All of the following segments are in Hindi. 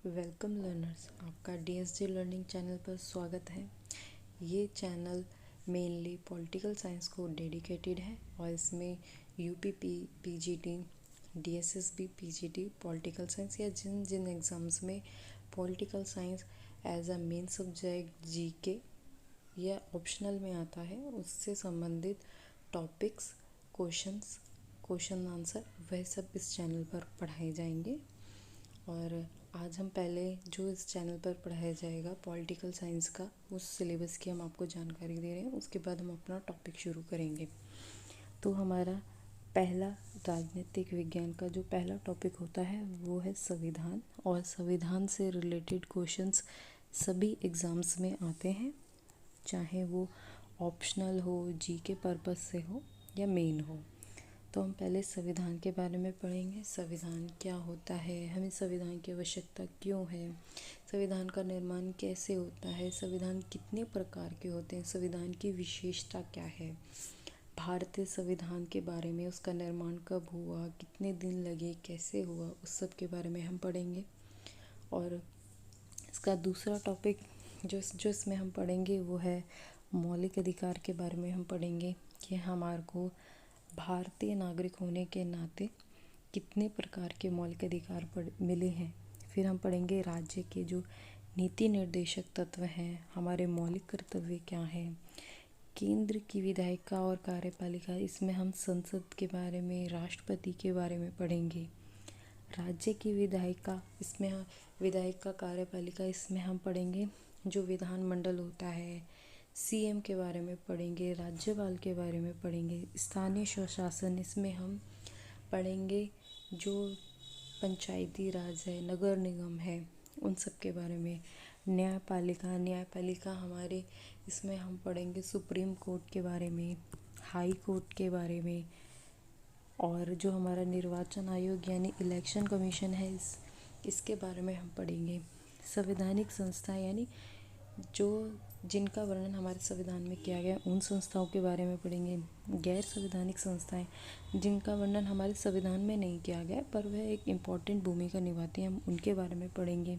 वेलकम लर्नर्स, आपका डीएसजी लर्निंग चैनल पर स्वागत है। ये चैनल मेनली पॉलिटिकल साइंस को डेडिकेटेड है और इसमें UPP, PGT, DSSB, PGT, political science या जिन जिन एग्ज़ाम्स में political science as a main subject GK या ऑप्शनल में आता है, उससे संबंधित टॉपिक्स, क्वेश्चन आंसर वह सब इस चैनल पर पढ़ाए जाएंगे। और आज हम पहले जो इस चैनल पर पढ़ाया जाएगा पॉलिटिकल साइंस का, उस सिलेबस की हम आपको जानकारी दे रहे हैं। उसके बाद हम अपना टॉपिक शुरू करेंगे। तो हमारा पहला राजनीतिक विज्ञान का जो पहला टॉपिक होता है वो है संविधान। और संविधान से रिलेटेड क्वेश्चंस सभी एग्ज़ाम्स में आते हैं, चाहे वो ऑप्शनल हो, जीके पर्पस से हो या मेन हो। तो हम पहले संविधान के बारे में पढ़ेंगे। संविधान क्या होता है, हमें संविधान की आवश्यकता क्यों है, संविधान का निर्माण कैसे होता है, संविधान कितने प्रकार के होते हैं, संविधान की विशेषता क्या है, भारतीय संविधान के बारे में, उसका निर्माण कब हुआ, कितने दिन लगे, कैसे हुआ, उस सब के बारे में हम पढ़ेंगे। और इसका दूसरा टॉपिक जो इसमें हम पढ़ेंगे वो है मौलिक अधिकार के बारे में हम पढ़ेंगे कि हमारे को भारतीय नागरिक होने के नाते कितने प्रकार के मौलिक अधिकार मिले हैं। फिर हम पढ़ेंगे राज्य के जो नीति निर्देशक तत्व हैं, हमारे मौलिक कर्तव्य क्या हैं, केंद्र की विधायिका और कार्यपालिका, इसमें हम संसद के बारे में, राष्ट्रपति के बारे में पढ़ेंगे। राज्य की विधायिका, इसमें विधायिका, कार्यपालिका, इसमें हम पढ़ेंगे जो विधानमंडल होता है, सीएम के बारे में पढ़ेंगे, राज्यपाल के बारे में पढ़ेंगे, स्थानीय स्वशासन, इसमें हम पढ़ेंगे जो पंचायती राज है, नगर निगम है, उन सब के बारे में। न्यायपालिका हमारे, इसमें हम पढ़ेंगे सुप्रीम कोर्ट के बारे में, हाई कोर्ट के बारे में। और जो हमारा निर्वाचन आयोग यानी इलेक्शन कमीशन है, इसके बारे में हम पढ़ेंगे। संवैधानिक संस्था यानी जो जिनका वर्णन हमारे संविधान में किया गया, उन संस्थाओं के बारे में पढ़ेंगे। गैर संवैधानिक संस्थाएं जिनका वर्णन हमारे संविधान में नहीं किया गया पर वह एक इम्पॉर्टेंट भूमिका निभाती हैं, हम उनके बारे में पढ़ेंगे।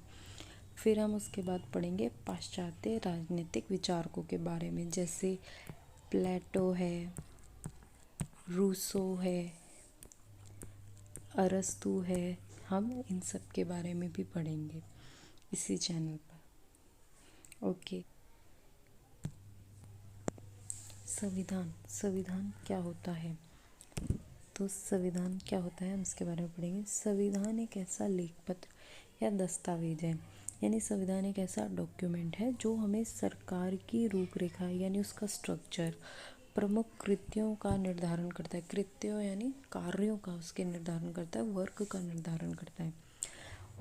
फिर हम उसके बाद पढ़ेंगे पाश्चात्य राजनीतिक विचारकों के बारे में, जैसे प्लेटो है, रूसो है, अरस्तु है, हम इन सब के बारे में भी पढ़ेंगे इसी चैनल पर। ओके। संविधान क्या होता है? तो संविधान क्या होता है हम इसके बारे में पढ़ेंगे। संविधान एक ऐसा लेखपत्र या दस्तावेज है, यानी संविधान एक ऐसा डॉक्यूमेंट है जो हमें सरकार की रूपरेखा यानी उसका स्ट्रक्चर, प्रमुख कृत्यों का निर्धारण करता है। कृत्यों यानी कार्यों का उसके निर्धारण करता है, वर्क का निर्धारण करता है।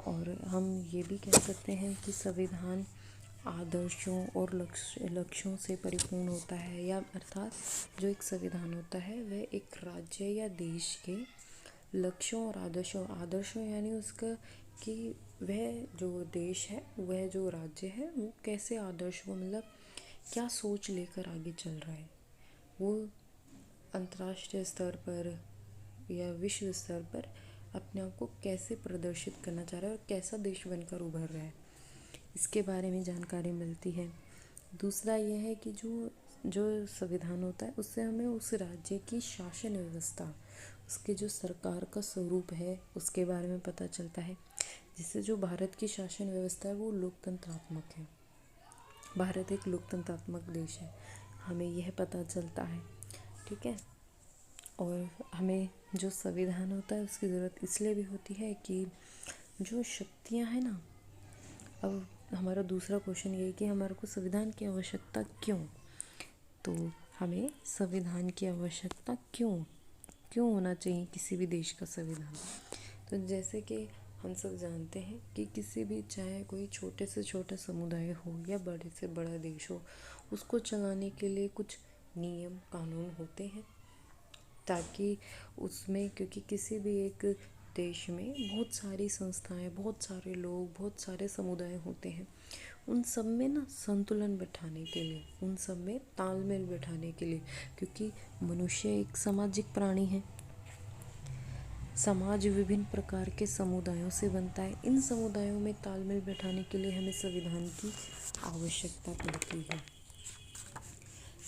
और हम ये भी कह सकते हैं कि संविधान आदर्शों और लक्ष्यों से परिपूर्ण होता है, या अर्थात जो एक संविधान होता है वह एक राज्य या देश के लक्ष्यों और आदर्शों यानी उसका कि वह जो देश है, वह जो राज्य है, वो कैसे आदर्श, वो मतलब क्या सोच लेकर आगे चल रहा है, वो अंतर्राष्ट्रीय स्तर पर या विश्व स्तर पर अपने आप को कैसे प्रदर्शित करना चाह रहा है और कैसा देश बनकर उभर रहा है, इसके बारे में जानकारी मिलती है। दूसरा यह है कि जो संविधान होता है उससे हमें उस राज्य की शासन व्यवस्था, उसके जो सरकार का स्वरूप है, उसके बारे में पता चलता है। जिससे जो भारत की शासन व्यवस्था है वो लोकतंत्रात्मक है, भारत एक लोकतंत्रात्मक देश है, हमें यह पता चलता है। ठीक है। और हमें जो संविधान होता है उसकी ज़रूरत इसलिए भी होती है कि जो शक्तियाँ हैं ना, अब हमारा दूसरा क्वेश्चन ये है कि हमारे को संविधान की आवश्यकता क्यों? तो हमें संविधान की आवश्यकता क्यों होना चाहिए किसी भी देश का संविधान? तो जैसे कि हम सब जानते हैं कि किसी भी, चाहे कोई छोटे से छोटा समुदाय हो या बड़े से बड़ा देश हो, उसको चलाने के लिए कुछ नियम कानून होते हैं, ताकि उसमें, क्योंकि किसी भी एक देश में बहुत सारी संस्थाएं, बहुत सारे लोग, बहुत सारे समुदाय होते हैं, उन सब में ना संतुलन बैठाने के लिए, उन सब में तालमेल बैठाने के लिए, क्योंकि मनुष्य एक सामाजिक प्राणी है, समाज विभिन्न प्रकार के समुदायों से बनता है। इन समुदायों में तालमेल बैठाने के लिए हमें संविधान की आवश्यकता पड़ती है।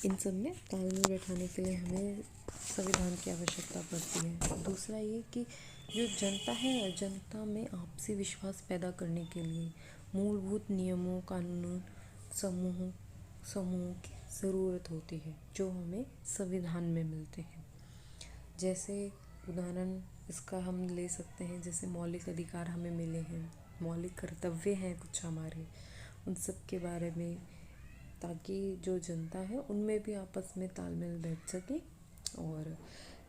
इन सब में तालमेल बैठाने के लिए हमें संविधान की आवश्यकता पड़ती है। दूसरा ये कि जो जनता है, जनता में आपसी विश्वास पैदा करने के लिए मूलभूत नियमों, कानूनों, समूहों की ज़रूरत होती है, जो हमें संविधान में मिलते हैं। जैसे उदाहरण इसका हम ले सकते हैं, जैसे मौलिक अधिकार हमें मिले हैं, मौलिक कर्तव्य हैं कुछ हमारे, उन सब के बारे में, ताकि जो जनता है उनमें भी आपस में तालमेल बैठ सके। और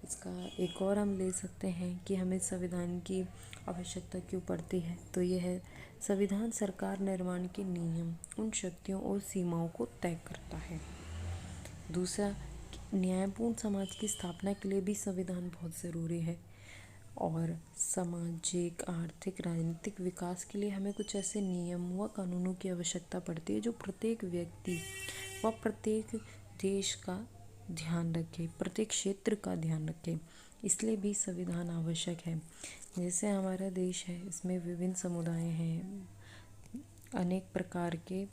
इसका एक और हम ले सकते हैं कि हमें संविधान की आवश्यकता क्यों पड़ती है, तो यह है संविधान सरकार निर्माण के नियम, उन शक्तियों और सीमाओं को तय करता है। दूसरा, न्यायपूर्ण समाज की स्थापना के लिए भी संविधान बहुत ज़रूरी है। और सामाजिक, आर्थिक, राजनीतिक विकास के लिए हमें कुछ ऐसे नियम व कानूनों की आवश्यकता पड़ती है जो प्रत्येक व्यक्ति व प्रत्येक देश का ध्यान रखे, प्रत्येक क्षेत्र का ध्यान रखे। इसलिए भी संविधान आवश्यक है। जैसे हमारा देश है, इसमें विभिन्न समुदाय हैं, अनेक प्रकार के,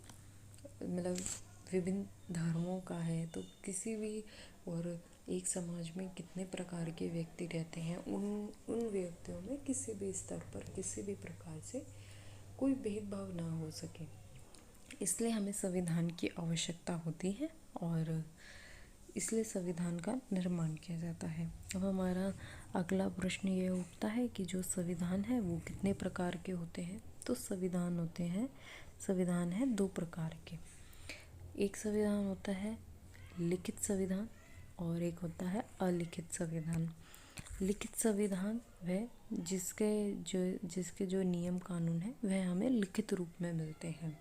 मतलब विभिन्न धर्मों का है, तो किसी भी, और एक समाज में कितने प्रकार के व्यक्ति रहते हैं, उन व्यक्तियों में किसी भी स्तर पर किसी भी प्रकार से कोई भेदभाव ना हो सके, इसलिए हमें संविधान की आवश्यकता होती है और इसलिए संविधान का निर्माण किया जाता है। अब हमारा अगला प्रश्न ये उठता है कि जो संविधान है वो कितने प्रकार के होते हैं। तो संविधान है दो प्रकार के। एक संविधान होता है लिखित संविधान और एक होता है अलिखित संविधान। लिखित संविधान वह जिसके जो नियम कानून है वह हमें लिखित रूप में मिलते हैं।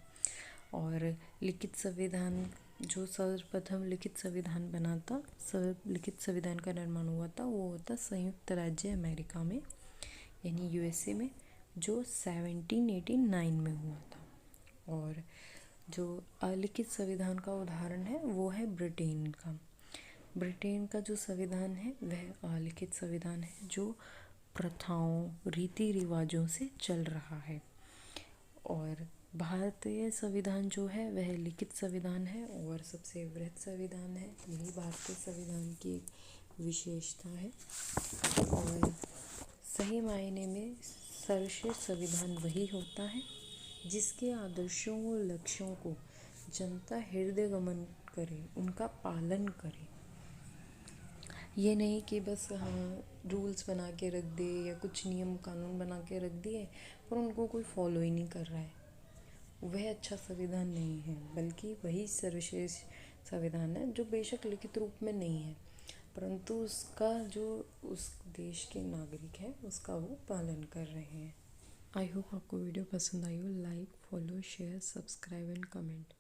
और लिखित संविधान, जो सर्वप्रथम लिखित संविधान बना था, लिखित संविधान का निर्माण हुआ था, वो होता संयुक्त राज्य अमेरिका में, यानी यूएसए में, जो 1789 में हुआ था। और जो अलिखित संविधान का उदाहरण है वो है ब्रिटेन का। ब्रिटेन का जो संविधान है वह अलिखित संविधान है, जो प्रथाओं, रीति रिवाजों से चल रहा है। और भारतीय संविधान जो है वह लिखित संविधान है और सबसे वृहत संविधान है। यही भारतीय संविधान की एक विशेषता है। और सही मायने में सर्वश्रेष्ठ संविधान वही होता है जिसके आदर्शों और लक्ष्यों को जनता हृदयगमन करे, उनका पालन करे। ये नहीं कि बस रूल्स बना के रख दे या कुछ नियम कानून बना के रख दिए पर उनको कोई फॉलो ही नहीं कर रहा है, वह अच्छा संविधान नहीं है। बल्कि वही सर्वश्रेष्ठ संविधान है जो बेशक लिखित रूप में नहीं है, परंतु उसका जो उस देश के नागरिक हैं उसका वो पालन कर रहे हैं। आई होप आपको वीडियो पसंद आई हो। Like, follow, share, subscribe and comment.